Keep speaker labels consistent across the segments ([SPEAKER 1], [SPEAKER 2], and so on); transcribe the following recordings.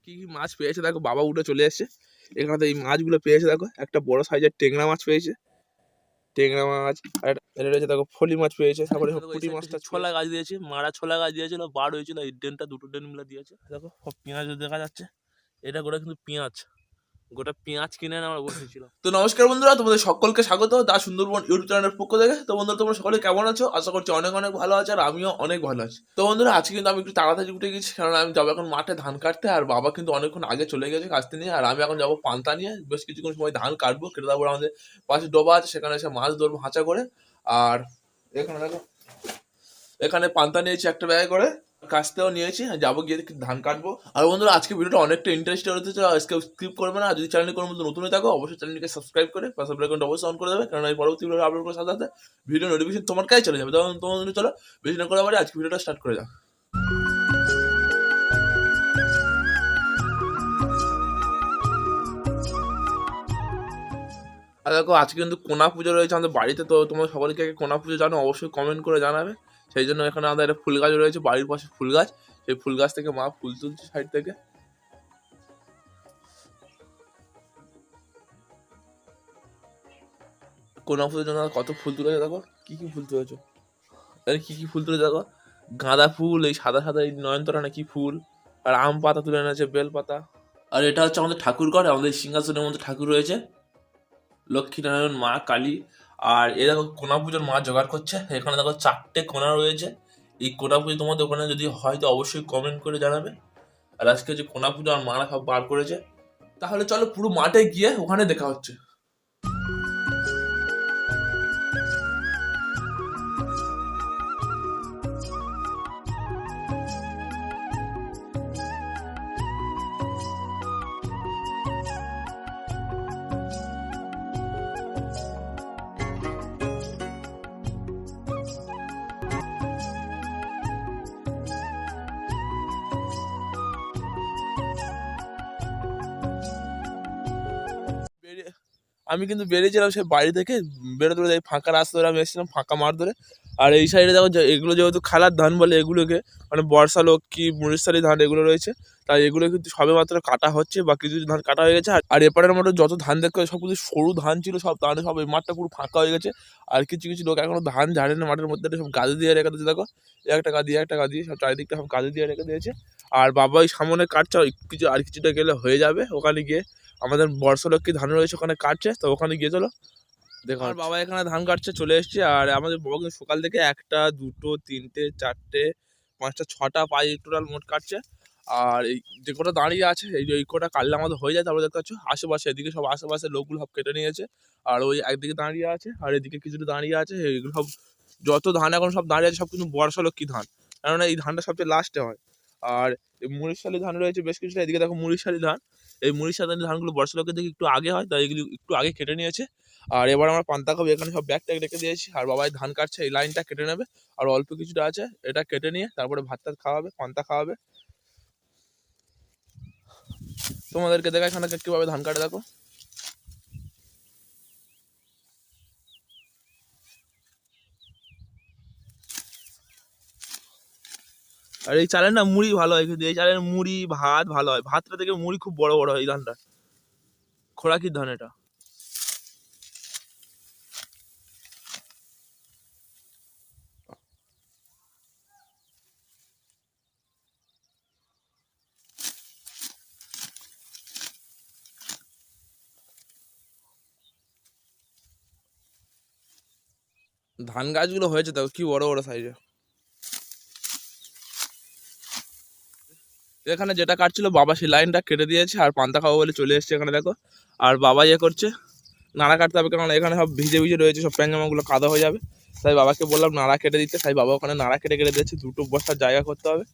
[SPEAKER 1] কি কি মাছ পেয়েছে দেখো, বাবা উঠে চলে এসছে। এখানে তো এই মাছগুলো পেয়েছে দেখো, একটা বড় সাইজের টেংরা মাছ পেয়েছে, টেংরা মাছ। আর এটা রয়েছে দেখো ফলি মাছ পেয়েছে, তারপরে পুঁটি মাছটা ছোলা গাছ দিয়েছে, মারা ছোলা গাছ দিয়েছিল, বার হয়েছিল, এই ডেনটা দুটো ডেন মিলে দিয়েছে। দেখো সব পেঁয়াজ দেখা যাচ্ছে, এটা গোটা কিন্তু পেঁয়াজ, গোটা পেঁয়াজ কিনে আমরা বসেছিলাম। তো নমস্কার বন্ধুরা, তোমাদের সকলকে স্বাগত দা সুন্দরবন ইউটিউব চ্যানেলের পক্ষ থেকে। তো বন্ধুরা তোমরা সকলে কেমন আছো? আশা করছি অনেক অনেক ভালো আছে, আর আমিও অনেক ভালো আছি। তো বন্ধুরা আজকে কিন্তু আমি একটু তাড়াতাড়ি উঠে গেছি, কারণ আমি যাবো এখন মাঠে ধান কাটতে, আর বাবা কিন্তু অনেকক্ষণ আগে চলে গেছে কাটতে নিয়ে, আর আমি এখন যাবো পান্তা নিয়ে বেশ কিছুক্ষণ সময় ধান কাটবো, কেটে তারপর আমাদের পাশে ডোবা আছে, সেখানে এসে মাছ ধরবো হাঁচা করে। আর এখানে দেখো, এখানে পান্তা নিয়েছি একটা ব্যাগে করে, কাজতেও নিয়েছি, যাবো গিয়ে ধান কাটবো। আর বন্ধুরা আজকে ভিডিওটা অনেকটা ইন্টারেস্টিং হতে চাই, আজকে স্কিপ করবে না। যদি চ্যানেলে কোনো মতো নতুন হয়ে থাকো অবশ্যই চ্যানেলটিকে সাবস্ক্রাইব করে পাশে বেল আইকনটা অবশ্যই অন করে দেবে, কারণ এই পরবর্তী ভিডিও আপলোড করার সাথে সাথে ভিডিও নোটিফিকেশন তোমার কাছে চলে যাবে। তখন তোমার চলো বেশি না করে আজকে ভিডিওটা স্টার্ট করে যাও। আর দেখো আজকে কিন্তু কোনা পুজো রয়েছে আমাদের বাড়িতে, তো তোমরা সকলকে কোনা পুজো জানো অবশ্যই কমেন্ট করে জানাবে। সেই জন্য এখানে আমাদের একটা ফুল গাছ রয়েছে, বাড়ির পাশে ফুল গাছ, সেই ফুল গাছ থেকে মা ফুল তুলছে সাইড থেকে। কোনা পুজোর জন্য কত ফুল তুলেছে দেখো, কি কি ফুল তুলেছো, কি কি ফুল তুলেছে দেখো, গাঁদা ফুল, এই সাদা সাদা এই নয়নতারা না কি ফুল, আর আম পাতা তুলে এনেছে, বেল পাতা। আর এটা হচ্ছে আমাদের ঠাকুর ঘর, আমাদের সিংহাসনের মধ্যে ঠাকুর রয়েছে, লক্ষ্মীনারায়ণ, মা, কালী। আর এ দেখো কোনা পুজোর মা জোগাড় করছে, এখানে দেখো 4টে কোনা রয়েছে। এই কোনা পুজো তোমাদের ওখানে যদি হয় তো অবশ্যই কমেন্ট করে জানাবে। আর আজকে যে কোনা পুজো আর মারা সব বার করেছে। তাহলে চলো পুরো মাঠে গিয়ে ওখানে দেখা হচ্ছে। আমি কিন্তু বেরিয়েছিলাম সে বাড়ি থেকে, বেরোতে যাই ফাঁকা রাস্তা ধরে আমি এসেছিলাম, ফাঁকা মাঠ ধরে। আর এই সাইডে দেখো এগুলো যেহেতু খালার ধান বলে এগুলোকে, মানে বর্ষা লক্ষ্মী, মুনিশালি ধান এগুলো রয়েছে, তাই এগুলো কিন্তু সবে মাত্র কাটা হচ্ছে, বা কিছু ধান কাটা হয়ে গেছে। আর এপারের মধ্যে যত ধান দেখতে সব কিছু সরু ধান ছিল, সব ধান সব এই মাঠটা পুরো ফাঁকা হয়ে গেছে। আর কিছু কিছু লোক এখনো ধান ঝাড়ে না, মাঠের মধ্যে সব গাদি দিয়ে রেখে দিয়েছে দেখো, একটা গাদি একটা গাদি, সব চারিদিকটা সব গাদি দিয়ে রেখে দিয়েছে। আর বাবা ওই সামনে কাটছে, কিছু আর কিছুটা গেলে হয়ে যাবে, ওখানে গিয়ে আমাদের বর্ষলক্ষ্মী ধান রয়েছে ওখানে কাটছে, তো ওখানে গিয়ে চলো দেখো। আর বাবা এখানে ধান কাটছে, চলে এসছে। আর আমাদের বাবা কিন্তু সকাল থেকে 1টা 2টো 3টে 4টে 5টা 6টা পাই টোটাল মোট কাটছে। আর এই যে কটা দাঁড়িয়ে আছে, এই কটা কাটলে আমাদের হয়ে যায়। তারপরে দেখতে পাচ্ছ আশেপাশে, এদিকে সব আশেপাশে লোকগুলো সব কেটে নিয়েছে। আর ওই একদিকে দাঁড়িয়ে আছে, আর এদিকে কিছুটা দাঁড়িয়ে আছে, এগুলো সব যত ধান এখন সব দাঁড়িয়ে আছে সব কিন্তু বর্ষলক্ষ্মী ধান, কেননা এই ধানটা সবচেয়ে লাস্টে হয়। আর এই মুরিশালি ধান রয়েছে বেশ কিছুটা, এদিকে দেখো মুরিশালি ধান, এই মুরিশালি ধানগুলো বর্ষলক্ষ্মীর থেকে একটু আগে হয়, তাই এগুলো একটু আগে কেটে নিয়েছে। আর এবার আমরা পান্তা খাবো, এখানে সব ব্যাগ ট্যাগ রেখে দিয়েছি। আর বাবাই ধান কাটছে, এই লাইনটা কেটে নেবে, আর অল্প কিছুটা আছে, এটা কেটে নিয়ে তারপরে ভাত টাত খাওয়াবে, পান্তা খাওয়াবে। তোমাদেরকে দেখা এখানে কিভাবে ধান কাটে দেখো। আর এই চালের না মুড়ি ভালো হয়, কিন্তু এই চালের মুড়ি ভাত ভালো হয়, ভাতটা থেকে মুড়ি খুব বড় বড় হয় এই ধানটা, খোরাকির ধান এটা। ধান গাছগুলো হয়েছে দেখো কি বড় বড় সাইজে। এখানে যেটা কাটছিল বাবা সেই লাইনটা কেটে দিয়েছে, আর পান্তা খাবো বলে চলে এসছে এখানে দেখো। আর বাবা ইয়ে করছে, নাড়া কাটতে হবে, কারণ এখানে সব ভিজে ভিজে রয়েছে, সব প্যান্ট জামাগুলো কাদা হয়ে যাবে। তাই বাবাকে বললাম নাড়া কেটে দিতে, তাই বাবা ওখানে নাড়া কেটে কেটে দিচ্ছে, দুটো বস্তার জায়গা করতে হবে।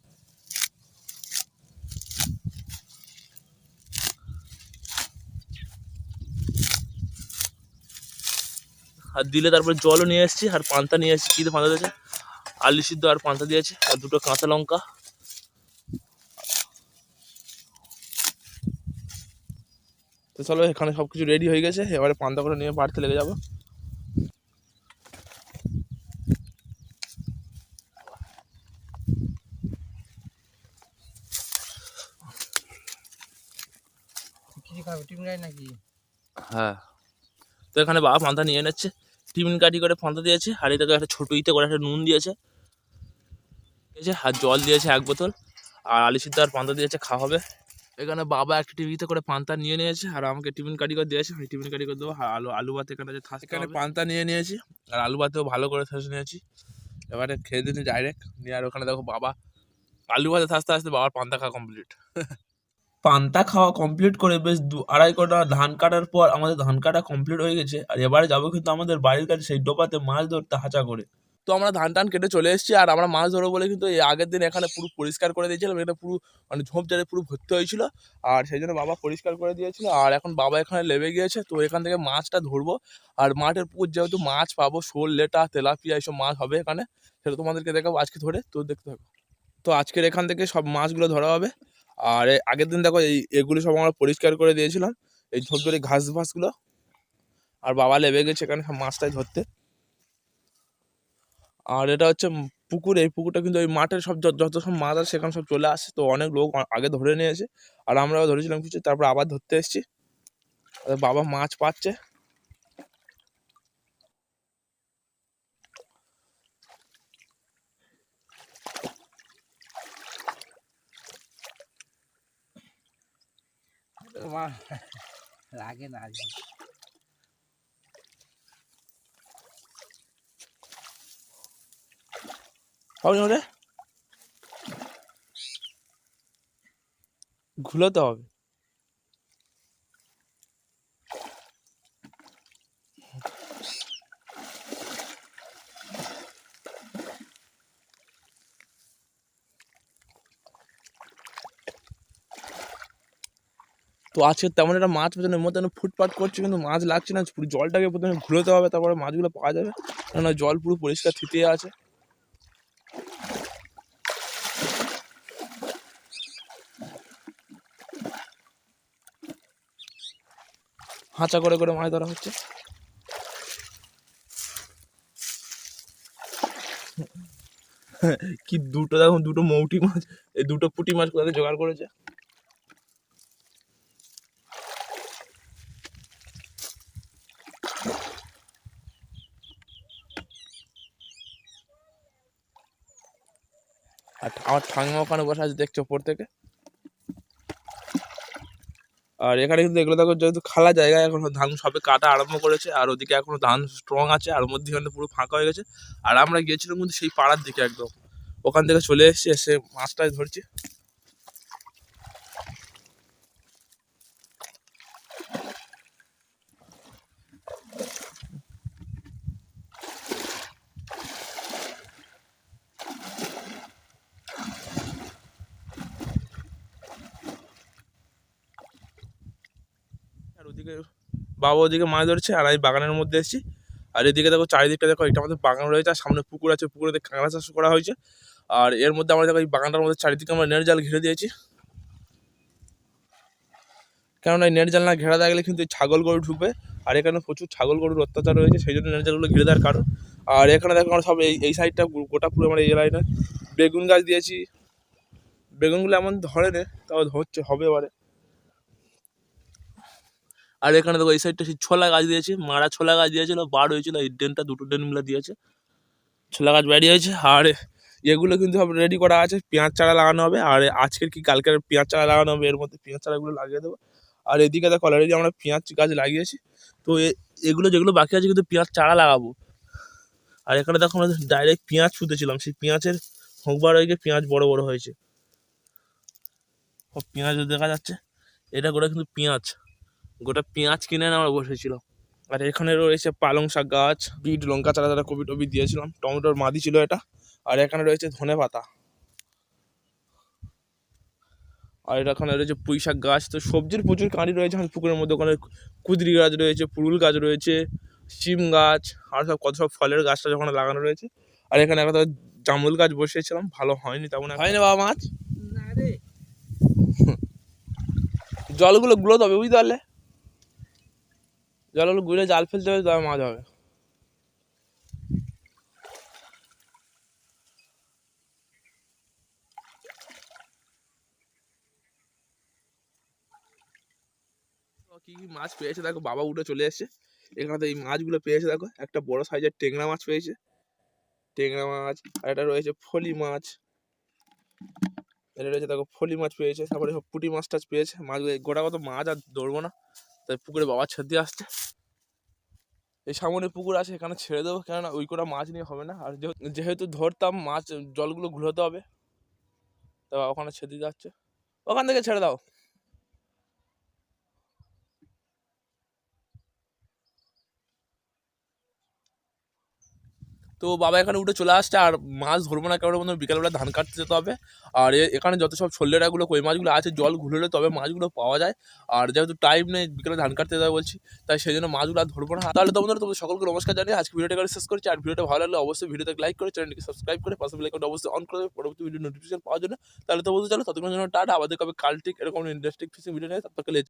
[SPEAKER 1] আর দিলে তারপরে জলও নিয়ে এসেছি, আর পান্তা নিয়ে এসেছি, কী দিয়ে পান্তা দিয়েছে, আলু সিদ্ধ আর পান্তা দিয়েছে, আর দুটো কাঁচা লঙ্কা। তো চলো এখানে সব কিছু রেডি হয়ে গেছে, এবারে পান্তা করে নিয়ে বাড়িতে লেগে যাবো।
[SPEAKER 2] খাবে টিফিন গাড়ি নাকি?
[SPEAKER 1] হ্যাঁ, তো এখানে বাবা পান্তা নিয়ে নিচ্ছে, টিফিন কাটি করে পান্তা দিয়েছে, আর এটাকে একটা ছোটো ইতে করে একটা নুন দিয়েছে, আর জল দিয়েছে 1 বোতল, আর আলু সিদ্ধ আর পান্তা দিয়েছে, খাওয়া হবে। এখানে বাবা একটা টিভিতে করে পান্তা নিয়ে নিয়েছে, আর আমাকে টিফিন কাটি করে দিয়েছে, আমি টিফিন কাটি করে দেবো। আর আলু ভাত এখানে যে এখানে পান্তা নিয়ে নিয়েছি, আর আলু ভাতেও ভালো করে থাসে নিয়েছি। এবারে খেয়ে দিন ডাইরেক্ট নিয়ে, আর ওখানে দেখো বাবা আলু ভাতে থাসতে আসতে বাবার পান্তা খাওয়া কমপ্লিট। পান্তা খাওয়া কমপ্লিট করে বেশ 2-2.5 ঘন্টা ধান কাটার পর আমাদের ধান কাটা কমপ্লিট হয়ে গেছে, আর এবারে যাবো কিন্তু আমাদের বাড়ির কাছে সেই ডোবাতে মাছ ধরতে হাঁচা করে। তো আমরা ধান টান কেটে চলে এসেছি, আর আমরা মাছ ধরবো বলে কিন্তু এই আগের দিন এখানে পুরো পরিষ্কার করে দিয়েছিলাম, এটা পুরো মানে ঝোপঝাড়ে পুরো ভর্তি হয়েছিল, আর সেই জন্য বাবা পরিষ্কার করে দিয়েছিল। আর এখন বাবা এখানে লেবে গিয়েছে, তো এখান থেকে মাছটা ধরবো। আর মাঠের পুকুর যেহেতু মাছ পাবো, শোল, লেটা, তেলাপিয়া এইসব মাছ হবে এখানে, সেটা তোমাদেরকে দেখাবো আজকে ধরে, তো দেখতে হবে। তো আজকের এখান থেকে সব মাছগুলো ধরা হবে। আর আগের দিন দেখো এগুলো সব আমরা পরিষ্কার করে দিয়েছিলাম, এই ঝোপঝাড়ে ঘাস ফাঁসগুলো, আর বাবা লেবে গেছে এখানে সব মাছটাই ধরতে। আর এটা হচ্ছে পুকুর, এই পুকুরটা কিন্তু ওই মাঠের সব যত সব মাছ আছে সেখানে সব চলে আসে, তো অনেক লোক আগে ধরে নিয়েছে, আর আমরাও ধরেছিলাম কিছু, তারপর আবার ধরতে এসেছি। বাবা মাছ পাচ্ছে।
[SPEAKER 2] লাগে না আজকে।
[SPEAKER 1] হবে ঘুলোতে হবে। তো আজকে তেমন একটা মাছ পেছনে মতো ফুটপাট করছে, কিন্তু মাছ লাগছে না, পুরো জলটাকে প্রথমে ঘুলোতে হবে, তারপরে মাছগুলো পাওয়া যাবে, কেননা জল পুরো পরিষ্কার থিতিয়ে আছে। হাঁচা করে করে মাছ ধরা হচ্ছে। কি দুটো দেখুন, দুটো মৌটি মাছ, এই দুটো পুঁটি মাছ কোথাতে জোগাড় করেছে। আর আমার ঠাঙ্গা ওখানে বসে আছে দেখছো ওপর থেকে। আর এখানে কিন্তু এগুলো দেখো যেহেতু খালা জায়গা, এখন ধান সবে কাটা আরম্ভ করেছে, আর ওদিকে এখনো ধান স্ট্রং আছে, আর মধ্যখানে পুরো ফাঁকা হয়ে গেছে। আর আমরা গিয়েছিলাম কিন্তু সেই পাড়ার দিকে একদম, ওখান থেকে চলে এসেছি, এসে মাছটাই ধরছি। আর ওদিকে বাবা ওদিকে মাছ ধরছে, আর আমি বাগানের মধ্যে এসেছি। আর এদিকে দেখো চারিদিকটা দেখো, এটা আমাদের বাগান রয়েছে, আর সামনে পুকুর আছে, পুকুরে কাঁকড়া চাষ করা হয়েছে। আর এর মধ্যে আমরা দেখো এই বাগানটার মধ্যে চারিদিকে আমরা নেট জাল ঘিরে দিয়েছি, কেননা এই নেট জাল না ঘেরা থাকলে কিন্তু ছাগল গরু ঢুকবে, আর এখানে প্রচুর ছাগল গরুর অত্যাচার রয়েছে, সেই জন্য নেট জালগুলো ঘিরে দেওয়ার কারণ। আর এখানে দেখো আমরা সব এই সাইডটা গোটা পুরো আমরা এই লাইনে বেগুন গাছ দিয়েছি, বেগুনগুলো এমন ধরে নে, তাও ধরছে হবে এবারে। আর এখানে দেখো এই সাইডটা সেই ছোলা গাছ দিয়েছে, মারা ছোলা গাছ দিয়েছিল, বার হয়েছিল, এই ডেনটা দুটো ডেন মিলে দিয়েছে, ছোলা গাছ বেরিয়ে হয়েছে। আর এগুলো কিন্তু সব রেডি করা আছে, পেঁয়াজ চারা লাগানো হবে, আর আজকের কি কালকের পেঁয়াজ চারা লাগানো হবে, এর মধ্যে পেঁয়াজ চারাগুলো লাগিয়ে দেবো। আর এদিকে দেখো অলরেডি আমরা পেঁয়াজ গাছ লাগিয়েছি, তো এগুলো যেগুলো বাকি আছে কিন্তু পেঁয়াজ চারা লাগাবো। আর এখানে দেখো আমরা ডাইরেক্ট পেঁয়াজ ছুঁতেছিলাম, সেই পেঁয়াজের হোকবার হয়ে গিয়ে পেঁয়াজ বড় বড় হয়েছে, সব পেঁয়াজ দেখা যাচ্ছে, এটা করে কিন্তু পেঁয়াজ, গোটা পেঁয়াজ কিনে আমরা বসেছিলাম। আর এখানে রয়েছে পালং শাক গাছ, বিট, লঙ্কা চারা, যারা কপি টপি দিয়েছিলাম, টমেটোর মাদি ছিল এটা। আর এখানে রয়েছে ধনে পাতা, আর এখানে রয়েছে পুঁই শাক গাছ। তো সবজির প্রচুর কাঁড়ি রয়েছে আমাদের পুকুরের মধ্যে, ওখানে কুদরি গাছ রয়েছে, পুরুল গাছ রয়েছে, শিম গাছ, আর সব কত সব ফলের গাছটা যখন লাগানো রয়েছে। আর এখানে একটা জামরুল গাছ বসিয়েছিলাম, ভালো হয়নি, তেমন হয়নি বাবা মাছ। জলগুলো গুলোতে হবে, বুঝতে পারলে, জলগুলো গুলে জাল ফেলতে হবে, তবে মাছ হবে। কি কি মাছ পেয়েছে দেখো, বাবা উঠে চলে এসছে। এখানে তো এই মাছগুলো পেয়েছে দেখো, একটা বড় সাইজের টেংরা মাছ পেয়েছে, টেংরা মাছ। আর এটা রয়েছে ফলি মাছ, এটা রয়েছে দেখো ফলি মাছ পেয়েছে। তারপরে সব পুঁটি মাছ টাছ পেয়েছে। মাছগুলো গোটা কত মাছ আর ধরবো না, তাই পুকুরে বাবা ছেড়ে দিয়ে আসছে। এই সামনে পুকুর আছে, এখানে ছেড়ে দেবো, কেননা ওই কটা মাছ নিয়ে হবে না। আর যেহেতু ধরতাম মাছ, জলগুলো ঘুলোতে হবে, তা ওখানে ছেড়ে দিয়ে যাচ্ছে, ওখান থেকে ছেড়ে দাও। তো বাবা এখানে উঠে চলে আসছে, আর মাছ ধরবো না, কারণ বিকালবেলা ধান কাটতে যেতে হবে। আর এখানে যত সব ছোল্লেরাগুলো কই মাছগুলো আছে, জল ঘুরলে তবে মাছগুলো পাওয়া যায়। আর যেহেতু টাইম নেই, বিকালে ধান কাটতে যাবে বলছি, তাই সেই জন্য মাছগুলো আর ধরবো না। তাহলে তোমাদের সকলকে নমস্কার জানিয়ে আজকে ভিডিওটা শেষ করছি। আর ভিডিওটা ভালো লাগলে অবশ্যই ভিডিওতে লাইক করে, চ্যানেলটিকে সাবস্ক্রাইব করে, পাশে বেল আইকনটা অবশ্যই অন করে দেবে পরবর্তী ভিডিও নোটিফিকেশন পাওয়ার জন্য। তাহলে তো বলতে চলো, ততক্ষণ জন্য টাটা, আবার দেখা হবে কাল ঠিক এরকম ইন্টারেস্টিং ফিশিং ভিডিও নিয়ে। তারপর